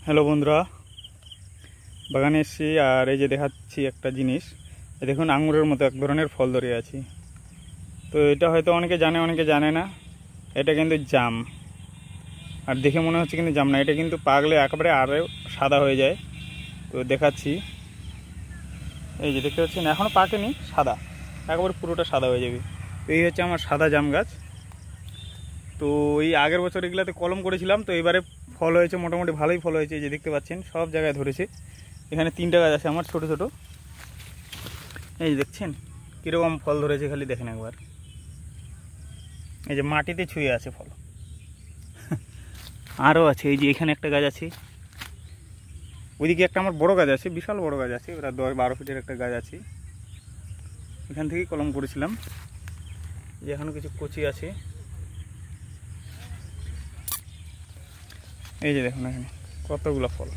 Hello বন্ধুরা, বাগানে এসেছি আর এই যে দেখাচ্ছি একটা জিনিস। দেখুন আঙুরের মতো এক ধরনের ফল ধরে আছি। তো এটা হয়তো অনেকে জানে অনেকে জানে না। এটা কিন্তু জাম, আর দেখে মনে হচ্ছে কিন্তু জাম না, এটা কিন্তু পাকলে একেবারে আরও সাদা হয়ে যায়। তো দেখাচ্ছি, এই যে দেখতে পাচ্ছেন এখনও পাকেনি, সাদা একেবারে পুরোটা সাদা হয়ে যাবে। তো এই হচ্ছে আমার সাদা জাম গাছ। তো এই আগের বছর এগুলাতে কলম করেছিলাম, তো এবারে ফল হয়েছে, মোটামুটি ভালোই ফল হয়েছে। এই যে দেখতে পাচ্ছেন সব জায়গায় ধরেছে। এখানে 3টা গাছ আছে আমার, ছোট ছোট। এই যে দেখছেন কীরকম ফল ধরেছে, খালি দেখেন একবার। এই যে মাটিতে ছুঁয়ে আছে ফল। আরও আছে, এই যে এখানে একটা গাছ আছে, ওইদিকে একটা আমার বড় গাছ আছে, বিশাল বড় গাছ আছে, ওরা 10-12 ফিটের একটা গাছ আছে। এখান থেকেই কলম করেছিলাম। যে এখনও কিছু কচি আছে। এই যে দেখুন এখানে কতগুলো ফল।